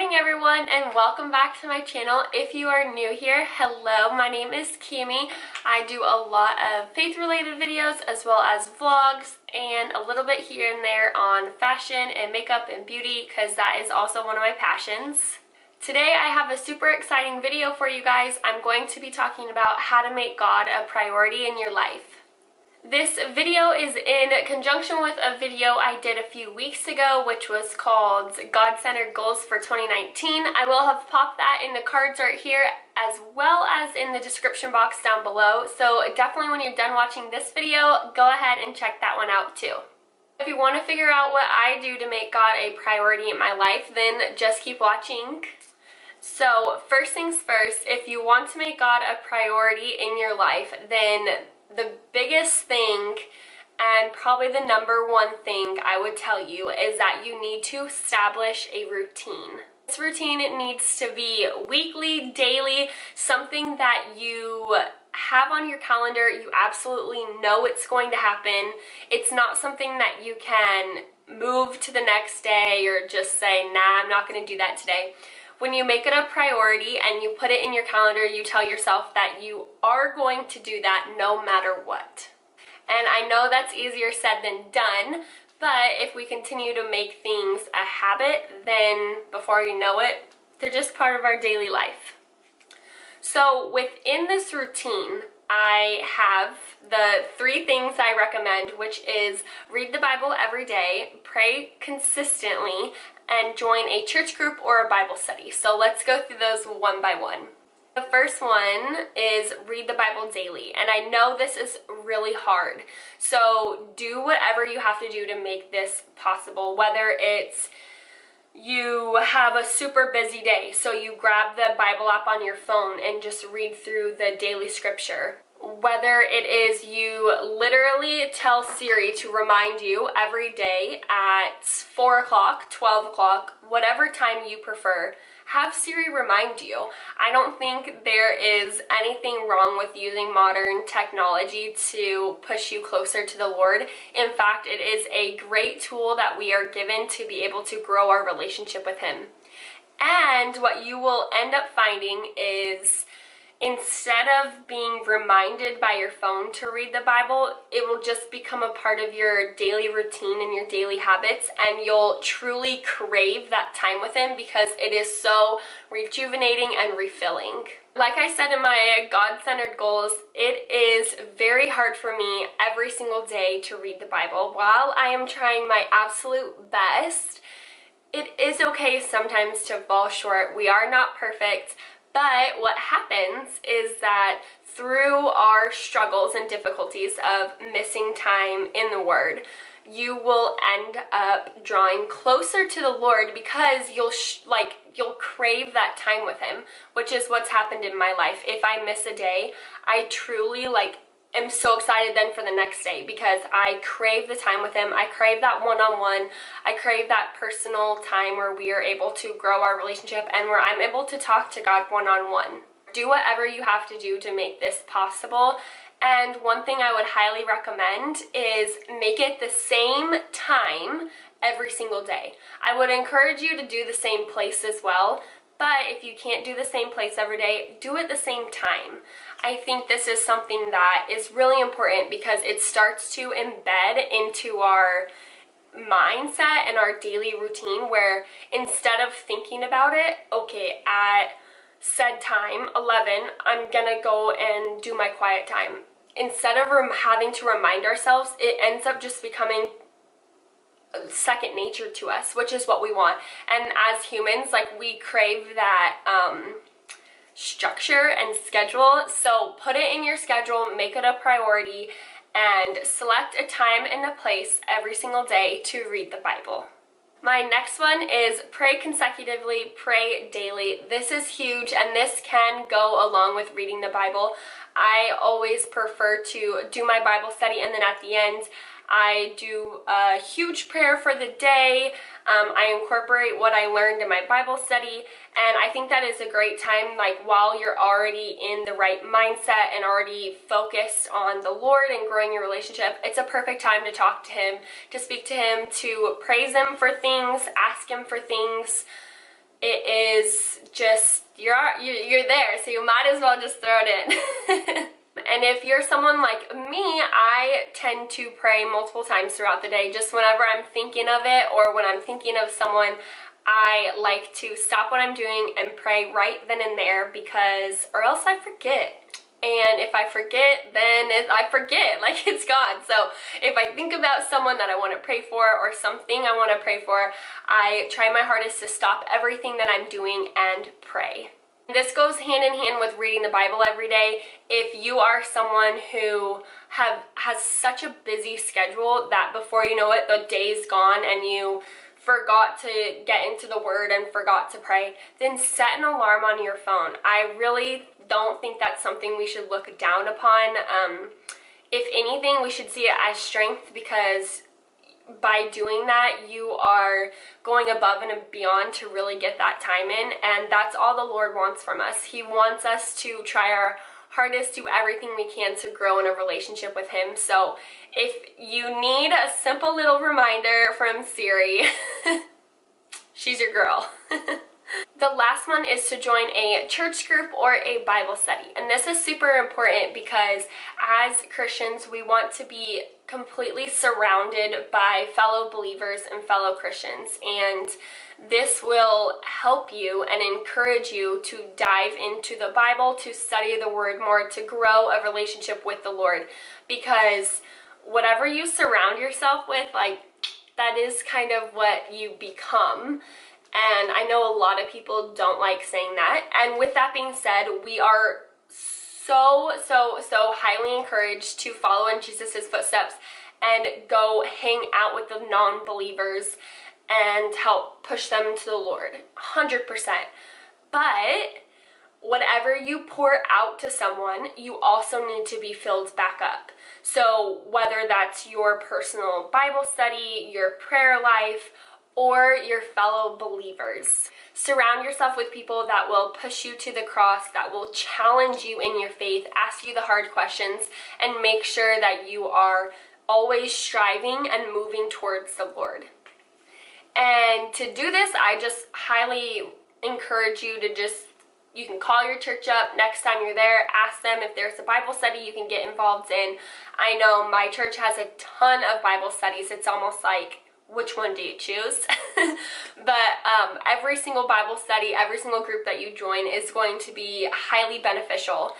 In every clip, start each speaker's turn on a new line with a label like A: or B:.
A: morning everyone, and welcome back to my channel. If you are new here, hello, my name is Cami. I do a lot of faith related videos as well as vlogs and a little bit here and there on fashion and makeup and beauty because that is also one of my passions. Today I have a super exciting video for you guys. I'm going to be talking about how to make God a priority in your life. This video is in conjunction with a video I did a few weeks ago, which was called God-Centered Goals for 2019. I will have popped that in the cards right here as well as in the description box down below. So definitely when you're done watching this video, go ahead and check that one out too. If you want to figure out what I do to make God a priority in my life, then just keep watching. So first things first, if you want to make God a priority in your life, then the biggest thing and probably the number one thing I would tell you is that you need to establish a routine. This routine needs to be weekly, daily, something that you have on your calendar. You absolutely know it's going to happen. It's not something that you can move to the next day or just say, nah, I'm not going to do that today. When you make it a priority and you put it in your calendar, you tell yourself that you are going to do that no matter what. And I know that's easier said than done, but if we continue to make things a habit, then before you know it, they're just part of our daily life. So within this routine, I have the 3 things I recommend, which is read the Bible every day, pray consistently, and join a church group or a Bible study. So let's go through those one by one. The first one is read the Bible daily, and I know this is really hard. So do whatever you have to do to make this possible, whether it's you have a super busy day, so you grab the Bible app on your phone and just read through the daily scripture. Whether it is you literally tell Siri to remind you every day at 4 o'clock, 12 o'clock, whatever time you prefer, have Siri remind you. I don't think there is anything wrong with using modern technology to push you closer to the Lord. In fact, it is a great tool that we are given to be able to grow our relationship with Him. And what you will end up finding is instead of being reminded by your phone to read the Bible, it will just become a part of your daily routine and your daily habits, and you'll truly crave that time with Him because it is so rejuvenating and refilling. Like I said in my God-Centered Goals, it is very hard for me every single day to read the Bible. While I am trying my absolute best, it is okay sometimes to fall short. We are not perfect. But what happens is that through our struggles and difficulties of missing time in the Word, you will end up drawing closer to the Lord because you'll crave that time with Him, which is what's happened in my life. If I miss a day, I truly am so excited then for the next day because I crave the time with Him. I crave that one-on-one. I crave that personal time where we are able to grow our relationship and where I'm able to talk to God one-on-one. Do whatever you have to do to make this possible. And one thing I would highly recommend is make it the same time every single day. I would encourage you to do the same place as well. But if you can't do the same place every day, do it the same time. I think this is something that is really important because it starts to embed into our mindset and our daily routine where instead of thinking about it, okay, at said time, 11, I'm gonna go and do my quiet time. Instead of having to remind ourselves, it ends up just becoming second nature to us, which is what we want. And as humans, we crave that structure and schedule. So put it in your schedule, make it a priority, and select a time and a place every single day to read the Bible. My next one is pray consecutively, pray daily. This is huge, and this can go along with reading the Bible. I always prefer to do my Bible study, and then at the end I do a huge prayer for the day. I incorporate what I learned in my Bible study, and I think that is a great time, while you're already in the right mindset and already focused on the Lord and growing your relationship, it's a perfect time to talk to Him, to speak to Him, to praise Him for things, ask Him for things, it is just, you're there, so you might as well just throw it in. And if you're someone like me, I tend to pray multiple times throughout the day. Just whenever I'm thinking of it or when I'm thinking of someone, I like to stop what I'm doing and pray right then and there, because, or else I forget. And if I forget, then I forget, like it's gone. So if I think about someone that I want to pray for or something I want to pray for, I try my hardest to stop everything that I'm doing and pray. This goes hand in hand with reading the Bible every day. If you are someone who has such a busy schedule that before you know it, the day's gone and you forgot to get into the Word and forgot to pray, then set an alarm on your phone. I really don't think that's something we should look down upon. If anything, we should see it as strength, because by doing that, you are going above and beyond to really get that time in, and that's all the Lord wants from us. He wants us to try our hardest, do everything we can to grow in a relationship with Him. So if you need a simple little reminder from Siri, she's your girl. The last one is to join a church group or a Bible study. And this is super important because as Christians, we want to be completely surrounded by fellow believers and fellow Christians. And this will help you and encourage you to dive into the Bible, to study the Word more, to grow a relationship with the Lord. Because whatever you surround yourself with, like, that is kind of what you become. And I know a lot of people don't like saying that. And with that being said, we are so highly encouraged to follow in Jesus' footsteps and go hang out with the non-believers and help push them to the Lord, 100%. But whatever you pour out to someone, you also need to be filled back up. So whether that's your personal Bible study, your prayer life, or your fellow believers, surround yourself with people that will push you to the cross, that will challenge you in your faith, ask you the hard questions, and make sure that you are always striving and moving towards the Lord. And to do this, I just highly encourage you to you can call your church up next time you're there, ask them if there's a Bible study you can get involved in. I know my church has a ton of Bible studies. It's almost like, which one do you choose? But every single Bible study, every single group that you join is going to be highly beneficial.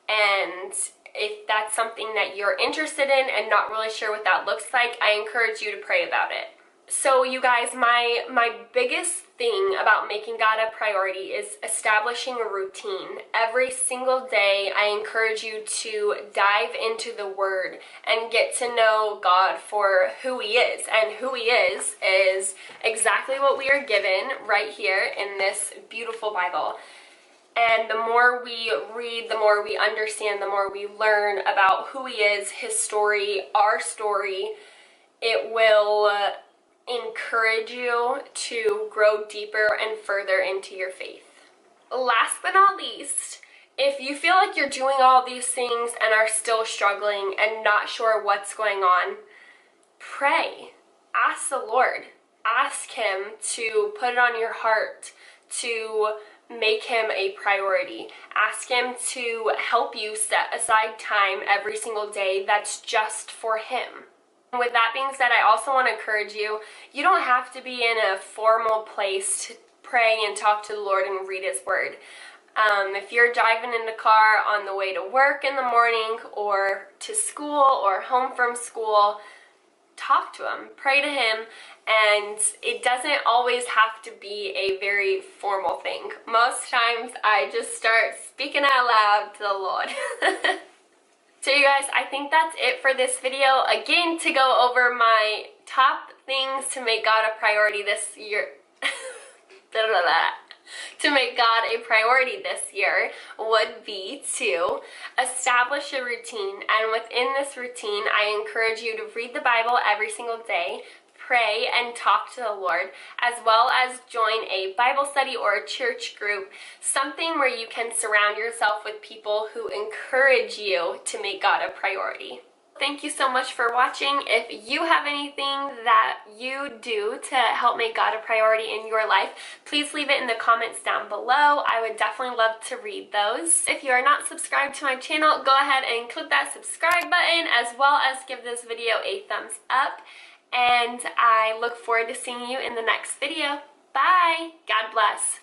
A: And if that's something that you're interested in and not really sure what that looks like, I encourage you to pray about it. So you guys, my biggest thing about making God a priority is establishing a routine. Every single day, I encourage you to dive into the Word and get to know God for who He is. And who He is exactly what we are given right here in this beautiful Bible. And the more we read, the more we understand, the more we learn about who He is, His story, our story, it will encourage you to grow deeper and further into your faith. Last but not least, if you feel like you're doing all these things and are still struggling and not sure what's going on, pray. Ask the Lord. Ask Him to put it on your heart to make Him a priority. Ask Him to help you set aside time every single day that's just for Him. With that being said, I also want to encourage you, you don't have to be in a formal place to pray and talk to the Lord and read His Word. If you're driving in the car on the way to work in the morning or to school or home from school, talk to Him, pray to Him, and it doesn't always have to be a very formal thing. Most times I just start speaking out loud to the Lord. So you guys, I think that's it for this video. Again, to go over my top things to make God a priority this year. To make God a priority this year would be to establish a routine. And within this routine, I encourage you to read the Bible every single day, pray and talk to the Lord, as well as join a Bible study or a church group, something where you can surround yourself with people who encourage you to make God a priority. Thank you so much for watching. If you have anything that you do to help make God a priority in your life, please leave it in the comments down below. I would definitely love to read those. If you are not subscribed to my channel, go ahead and click that subscribe button, as well as give this video a thumbs up. And I look forward to seeing you in the next video. Bye! God bless.